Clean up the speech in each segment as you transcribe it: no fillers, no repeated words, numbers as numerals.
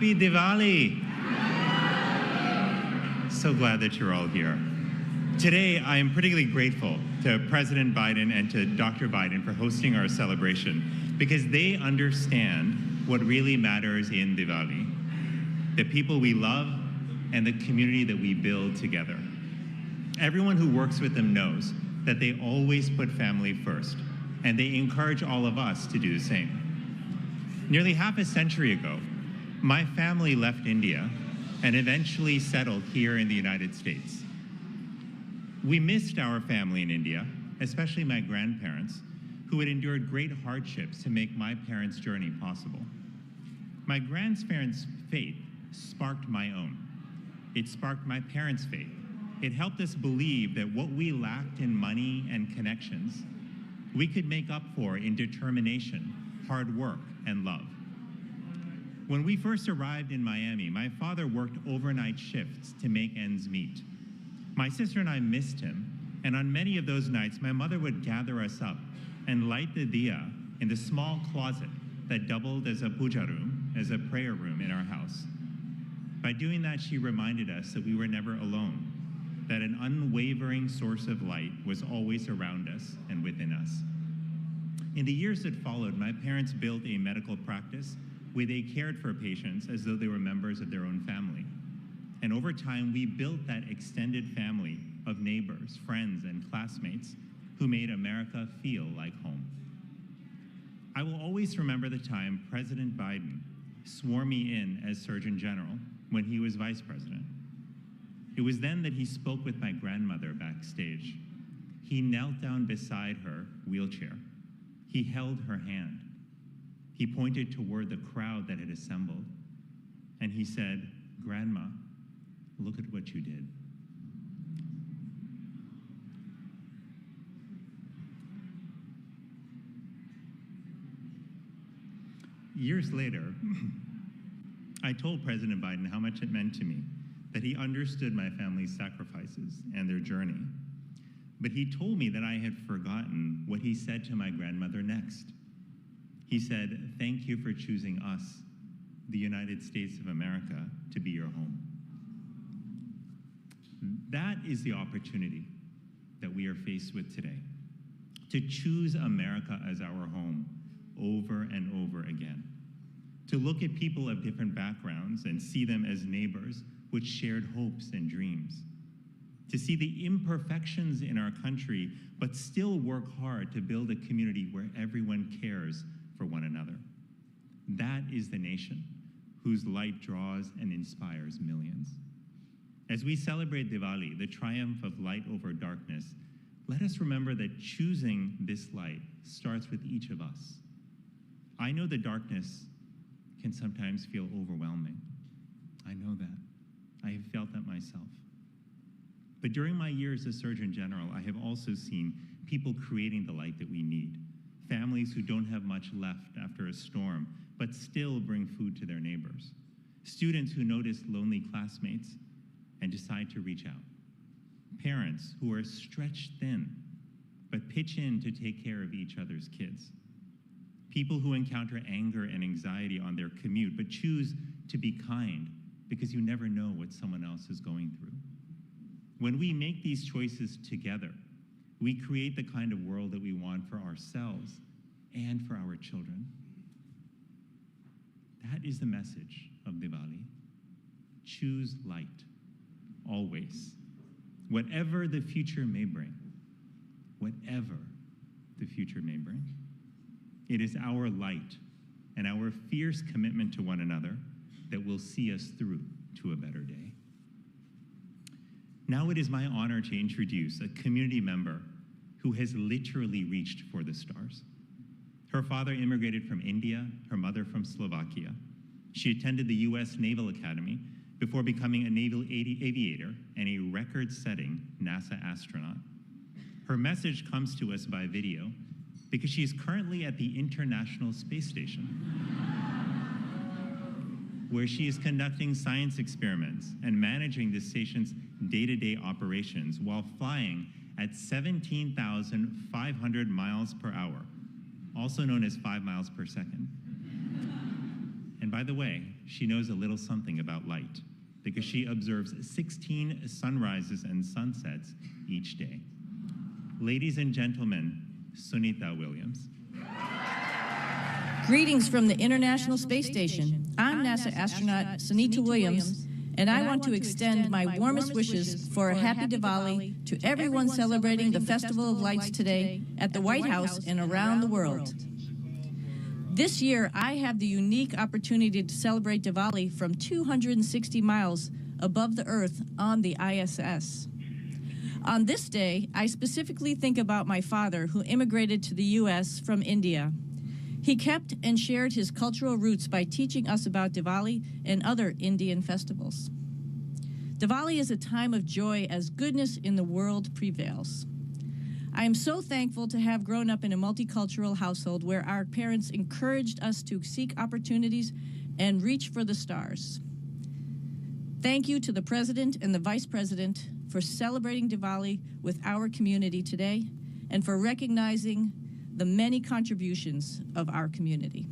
Happy Diwali! So glad that you're all here. Today, I am particularly grateful to President Biden and to Dr. Biden for hosting our celebration because they understand what really matters in Diwali, the people we love and the community that we build together. Everyone who works with them knows that they always put family first, and they encourage all of us to do the same. Nearly half a century ago, my family left India and eventually settled here in the United States. We missed our family in India, especially my grandparents, who had endured great hardships to make my parents' journey possible. My grandparents' faith sparked my own. It sparked my parents' faith. It helped us believe that what we lacked in money and connections, we could make up for in determination, hard work, and love. When we first arrived in Miami, my father worked overnight shifts to make ends meet. My sister and I missed him, and on many of those nights, my mother would gather us up and light the diya in the small closet that doubled as a puja room, as a prayer room in our house. By doing that, she reminded us that we were never alone, that an unwavering source of light was always around us and within us. In the years that followed, my parents built a medical practice where they cared for patients as though they were members of their own family. And over time, we built that extended family of neighbors, friends, and classmates who made America feel like home. I will always remember the time President Biden swore me in as Surgeon General when he was Vice President. It was then that he spoke with my grandmother backstage. He knelt down beside her wheelchair. He held her hand. He pointed toward the crowd that had assembled, and he said, "Grandma, look at what you did." Years later, I told President Biden how much it meant to me that he understood my family's sacrifices and their journey. But he told me that I had forgotten what he said to my grandmother next. He said, "Thank you for choosing us, the United States of America, to be your home." That is the opportunity that we are faced with today, to choose America as our home over and over again, to look at people of different backgrounds and see them as neighbors with shared hopes and dreams, to see the imperfections in our country, but still work hard to build a community where everyone cares for one another. That is the nation whose light draws and inspires millions. As we celebrate Diwali, the triumph of light over darkness, let us remember that choosing this light starts with each of us. I know the darkness can sometimes feel overwhelming. I know that. I have felt that myself. But during my years as Surgeon General, I have also seen people creating the light that we need. Families who don't have much left after a storm, but still bring food to their neighbors. Students who notice lonely classmates and decide to reach out. Parents who are stretched thin, but pitch in to take care of each other's kids. People who encounter anger and anxiety on their commute, but choose to be kind because you never know what someone else is going through. When we make these choices together, we create the kind of world that we want for ourselves and for our children. That is the message of Diwali. Choose light, always. Whatever the future may bring. Whatever the future may bring. It is our light and our fierce commitment to one another that will see us through to a better day. Now it is my honor to introduce a community member who has literally reached for the stars. Her father immigrated from India, her mother from Slovakia. She attended the US Naval Academy before becoming a naval aviator and a record-setting NASA astronaut. Her message comes to us by video because she is currently at the International Space Station, where she is conducting science experiments and managing the station's day-to-day operations while flying at 17,500 miles per hour, also known as 5 miles per second. And by the way, she knows a little something about light because she observes 16 sunrises and sunsets each day. Ladies and gentlemen, Sunita Williams. Greetings from the International Space Station. I'm NASA astronaut Sunita Williams, and I want to extend my warmest wishes for a happy Diwali to everyone celebrating the Festival of Lights today at the White House and around the world. This year, I have the unique opportunity to celebrate Diwali from 260 miles above the Earth on the ISS. On this day, I specifically think about my father, who immigrated to the U.S. from India. He kept and shared his cultural roots by teaching us about Diwali and other Indian festivals. Diwali is a time of joy as goodness in the world prevails. I am so thankful to have grown up in a multicultural household where our parents encouraged us to seek opportunities and reach for the stars. Thank you to the President and the Vice President for celebrating Diwali with our community today and for recognizing the many contributions of our community.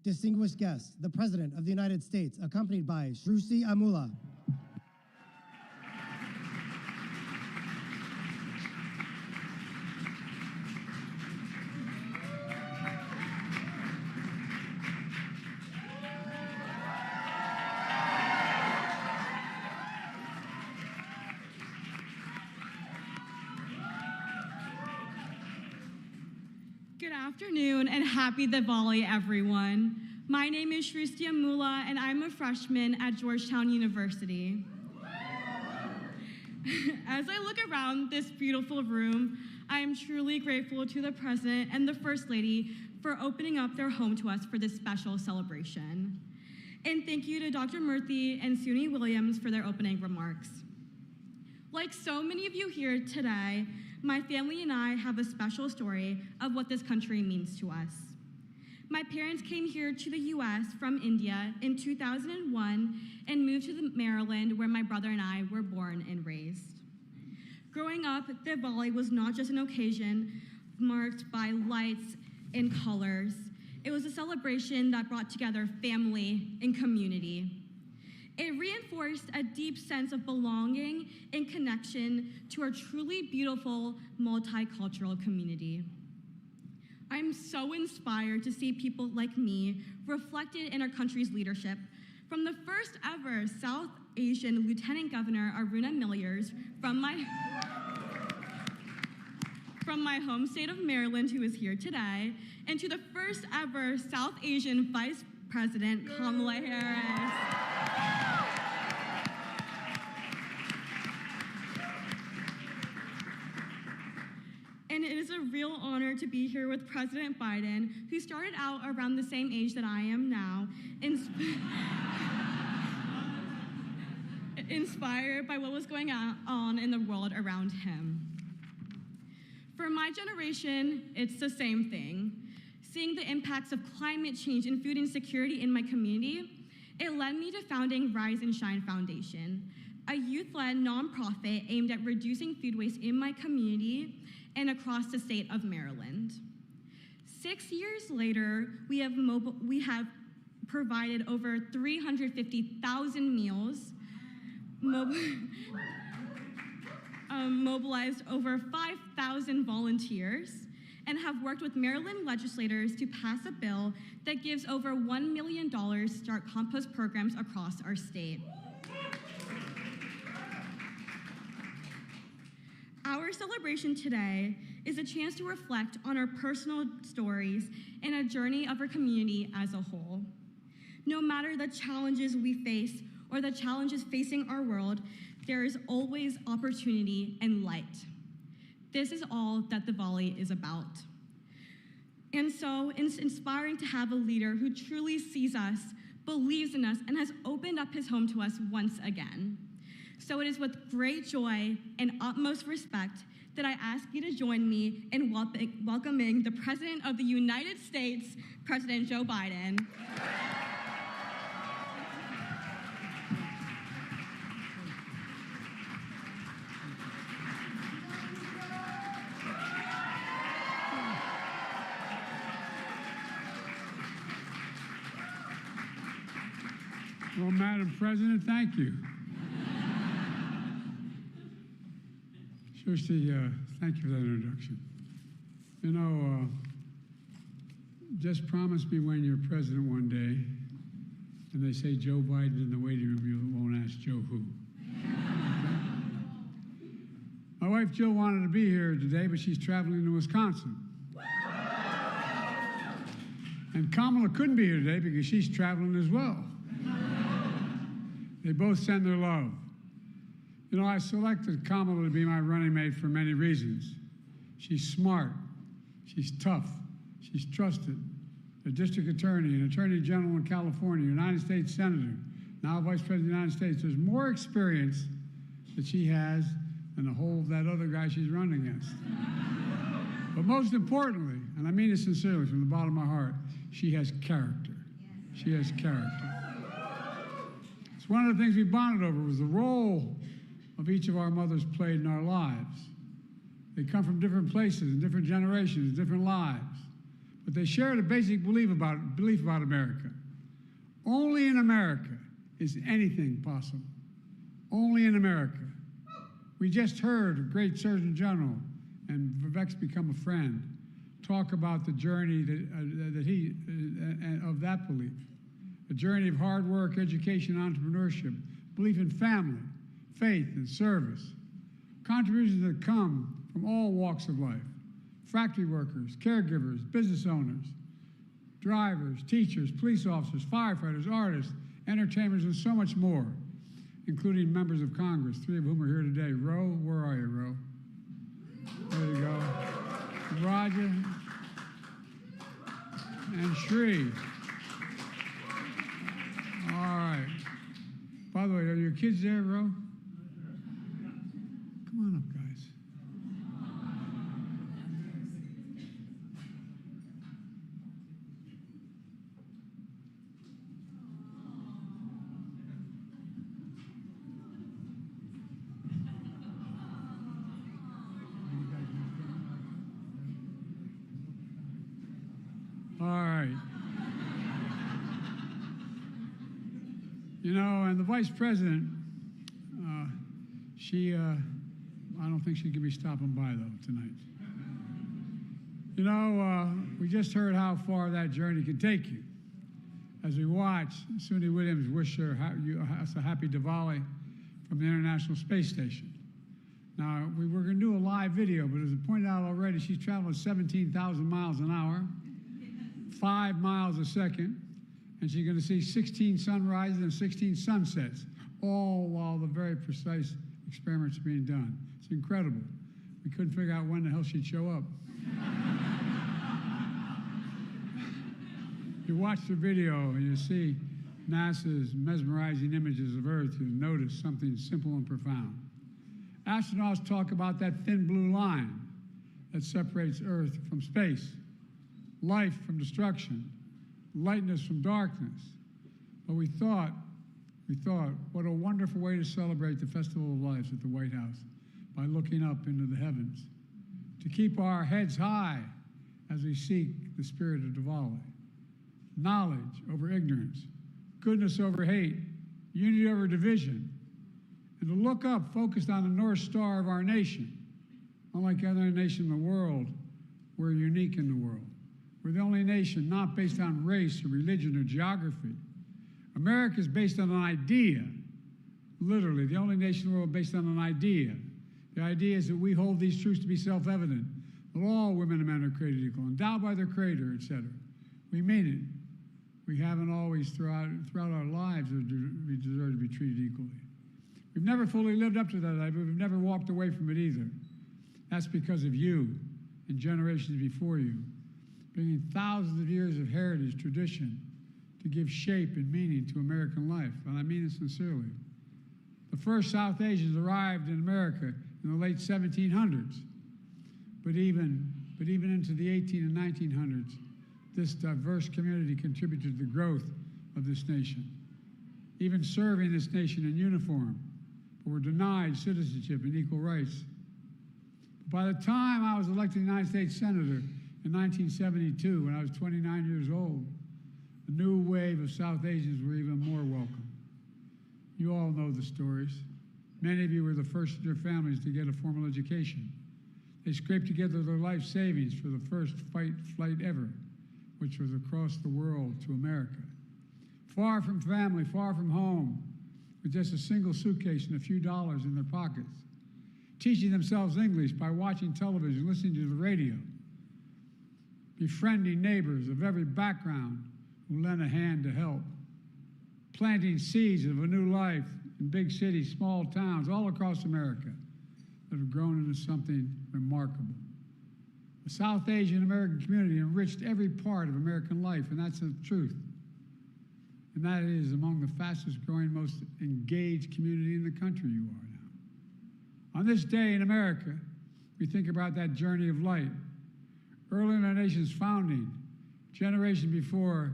Distinguished guests, the President of the United States, accompanied by Shruti Amula. Good afternoon and happy Diwali, everyone. My name is Shruti Amula and I'm a freshman at Georgetown University. As I look around this beautiful room, I am truly grateful to the President and the First Lady for opening up their home to us for this special celebration. And thank you to Dr. Murthy and Suni Williams for their opening remarks. Like so many of you here today, my family and I have a special story of what this country means to us. My parents came here to the US from India in 2001 and moved to Maryland, where my brother and I were born and raised. Growing up, Diwali was not just an occasion marked by lights and colors. It was a celebration that brought together family and community. It reinforced a deep sense of belonging and connection to our truly beautiful multicultural community. I'm so inspired to see people like me reflected in our country's leadership, from the first ever South Asian Lieutenant Governor Aruna Milliers from my home state of Maryland, who is here today, and to the first ever South Asian Vice President Kamala Harris. And it is a real honor to be here with President Biden, who started out around the same age that I am now, inspired by what was going on in the world around him. For my generation, it's the same thing. Seeing the impacts of climate change and food insecurity in my community, it led me to founding Rise and Shine Foundation, a youth-led nonprofit aimed at reducing food waste in my community and across the state of Maryland. 6 years later, we have provided over 350,000 meals, mobilized over 5,000 volunteers, and have worked with Maryland legislators to pass a bill that gives over $1 million to start compost programs across our state. Our celebration today is a chance to reflect on our personal stories and a journey of our community as a whole. No matter the challenges we face or the challenges facing our world, there is always opportunity and light. This is all that Diwali is about. And so it's inspiring to have a leader who truly sees us, believes in us, and has opened up his home to us once again. So it is with great joy and utmost respect that I ask you to join me in welcoming the President of the United States, President Joe Biden. Well, Madam President, thank you. Shrishti, thank you for that introduction. You know, just promise me when you're president one day, and they say Joe Biden in the waiting room, you won't ask Joe who. Okay? My wife Jill wanted to be here today, but she's traveling to Wisconsin. And Kamala couldn't be here today because she's traveling as well. They both send their love. You know, I selected Kamala to be my running mate for many reasons. She's smart, she's tough, she's trusted. A district attorney, an attorney general in California, United States senator, now vice president of the United States. There's more experience that she has than the whole of that other guy she's running against. But most importantly, and I mean it sincerely from the bottom of my heart, she has character. She has character. It's one of the things we bonded over was the role of each of our mothers played in our lives. They come from different places and different generations, different lives, but they shared a basic belief about America. Only in America is anything possible. Only in America. We just heard a great Surgeon General, and Vivek's become a friend, talk about the journey of that belief. A journey of hard work, education, entrepreneurship, belief in family, faith, and service. Contributions that come from all walks of life. Factory workers, caregivers, business owners, drivers, teachers, police officers, firefighters, artists, entertainers, and so much more, including members of Congress, 3 of whom are here today. Ro, where are you, Ro? There you go. Roger and Shri. All right. By the way, are your kids there, Ro? Come on up, guys. All right. You know, and the vice president, I don't think she's going to be stopping by, though, tonight. You know, we just heard how far that journey can take you. As we watch, Suni Williams wish her a happy Diwali from the International Space Station. Now, we were going to do a live video, but as I pointed out already, she's traveling 17,000 miles an hour, 5 miles a second, and she's going to see 16 sunrises and 16 sunsets, all while the very precise experiments are being done. It's incredible. We couldn't figure out when the hell she'd show up. You watch the video and you see NASA's mesmerizing images of Earth, you notice something simple and profound. Astronauts talk about that thin blue line that separates Earth from space, life from destruction, lightness from darkness. But we thought, what a wonderful way to celebrate the Festival of Lights at the White House by looking up into the heavens, to keep our heads high as we seek the spirit of Diwali. Knowledge over ignorance, goodness over hate, unity over division, and to look up focused on the North Star of our nation. Unlike other nations in the world, we're unique in the world. We're the only nation not based on race or religion or geography. America is based on an idea, literally, the only nation in the world based on an idea. The idea is that we hold these truths to be self-evident, that all women and men are created equal, endowed by their Creator, etc. We mean it. We haven't always, throughout our lives, we deserve to be treated equally. We've never fully lived up to that idea, but we've never walked away from it either. That's because of you and generations before you, bringing thousands of years of heritage, tradition, to give shape and meaning to American life, and I mean it sincerely. The first South Asians arrived in America in the late 1700s, but even into the 18 and 1900s, this diverse community contributed to the growth of this nation, even serving this nation in uniform, but were denied citizenship and equal rights. By the time I was elected United States Senator in 1972, when I was 29 years old, a new wave of South Asians were even more welcome. You all know the stories. Many of you were the first in your families to get a formal education. They scraped together their life savings for the first flight ever, which was across the world to America. Far from family, far from home, with just a single suitcase and a few dollars in their pockets. Teaching themselves English by watching television, listening to the radio. Befriending neighbors of every background who lent a hand to help. Planting seeds of a new life in big cities, small towns, all across America that have grown into something remarkable. The South Asian American community enriched every part of American life, and that's the truth. And that is among the fastest growing, most engaged community in the country you are now. On this day in America, we think about that journey of light. Early in our nation's founding, generation before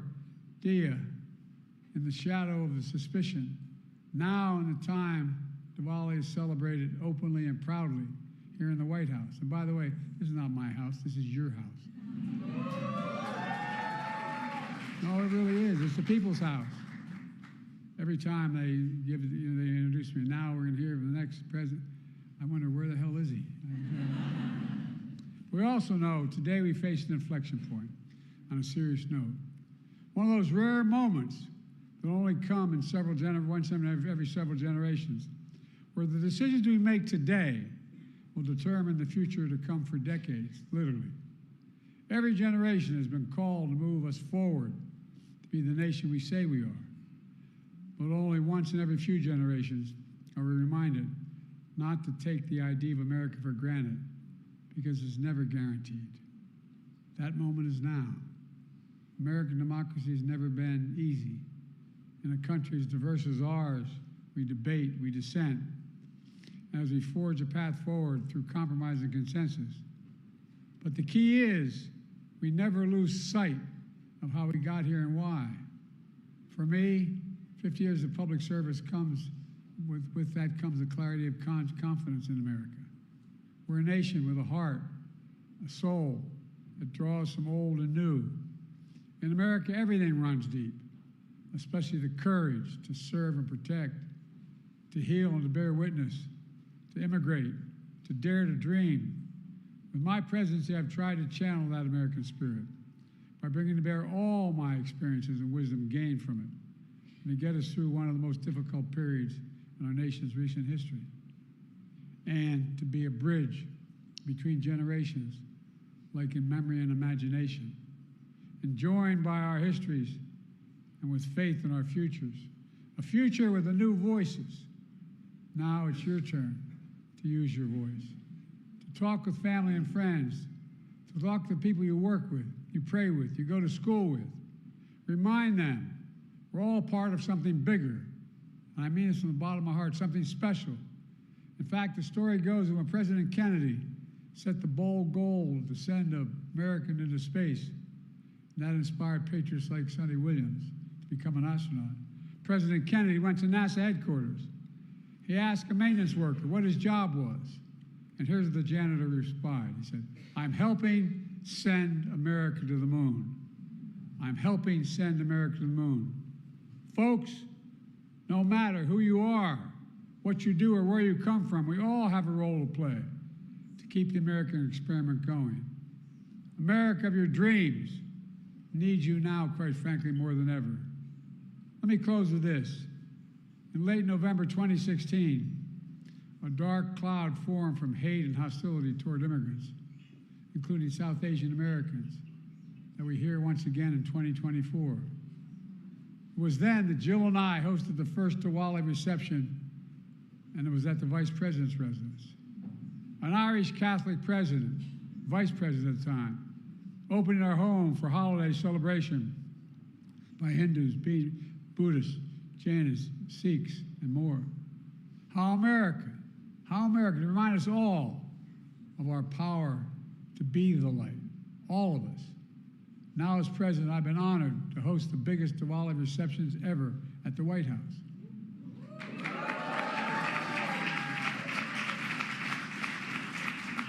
Dia, in the shadow of the suspicion, now in the time Diwali is celebrated openly and proudly here in the White House. And by the way, this is not my house, this is your house. No, it really is. It's the people's house. Every time they introduce me, now we're going to hear from the next president. I wonder, where the hell is he? We also know today we face an inflection point on a serious note. One of those rare moments that only come in every several generations, where the decisions we make today will determine the future to come for decades, literally. Every generation has been called to move us forward to be the nation we say we are. But only once in every few generations are we reminded not to take the idea of America for granted, because it's never guaranteed. That moment is now. American democracy has never been easy. In a country as diverse as ours, we debate, we dissent, as we forge a path forward through compromise and consensus. But the key is we never lose sight of how we got here and why. For me, 50 years of public service comes, with that comes a clarity of confidence in America. We're a nation with a heart, a soul that draws from old and new. In America, everything runs deep, especially the courage to serve and protect, to heal and to bear witness, to immigrate, to dare to dream. With my presidency, I've tried to channel that American spirit by bringing to bear all my experiences and wisdom gained from it, and to get us through one of the most difficult periods in our nation's recent history, and to be a bridge between generations, like in memory and imagination, and joined by our histories and with faith in our futures, a future with the new voices. Now it's your turn to use your voice, to talk with family and friends, to talk to the people you work with, you pray with, you go to school with. Remind them we're all part of something bigger, and I mean this from the bottom of my heart, something special. In fact, the story goes that when President Kennedy set the bold goal to send American into space, and that inspired patriots like Sonny Williams to become an astronaut. President Kennedy went to NASA headquarters. He asked a maintenance worker what his job was. And here's what the janitor replied. He said, "I'm helping send America to the moon. I'm helping send America to the moon." Folks, no matter who you are, what you do, or where you come from, we all have a role to play to keep the American experiment going. America of your dreams needs you now, quite frankly, more than ever. Let me close with this. In late November 2016, a dark cloud formed from hate and hostility toward immigrants, including South Asian Americans, that we hear once again in 2024. It was then that Jill and I hosted the first Diwali reception, and it was at the Vice President's residence. An Irish Catholic president, Vice President at the time, opening our home for holiday celebration by Hindus, Buddhists, Jainis, Sikhs, and more. How America, to remind us all of our power to be the light, all of us. Now as president, I've been honored to host the biggest Diwali receptions ever at the White House.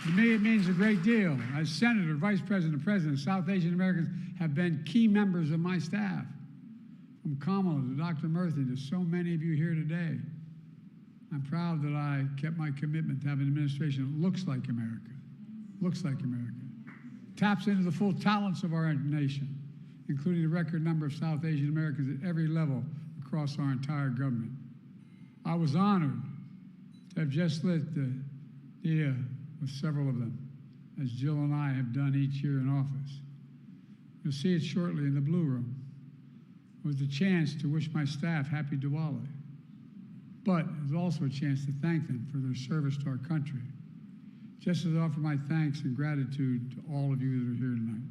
To me, it means a great deal. As Senator, Vice President, and President, South Asian Americans have been key members of my staff. from Kamala to Dr. Murthy to so many of you here today, I'm proud that I kept my commitment to have an administration that looks like America, taps into the full talents of our nation, including the record number of South Asian Americans at every level across our entire government. I was honored to have just lit the dia with several of them, as Jill and I have done each year in office. You'll see it shortly in the Blue Room. It was the chance to wish my staff happy Diwali, but it was also a chance to thank them for their service to our country, just as I offer my thanks and gratitude to all of you that are here tonight.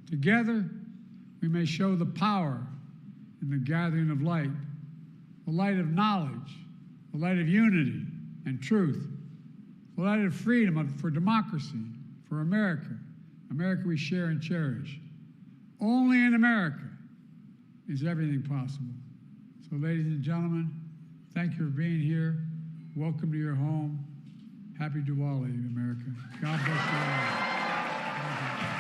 Together, we may show the power in the gathering of light, the light of knowledge, the light of unity and truth, the light of freedom for democracy, for America, America we share and cherish. Only in America is everything possible. So, ladies and gentlemen, thank you for being here. Welcome to your home. Happy Diwali, America. God bless you all.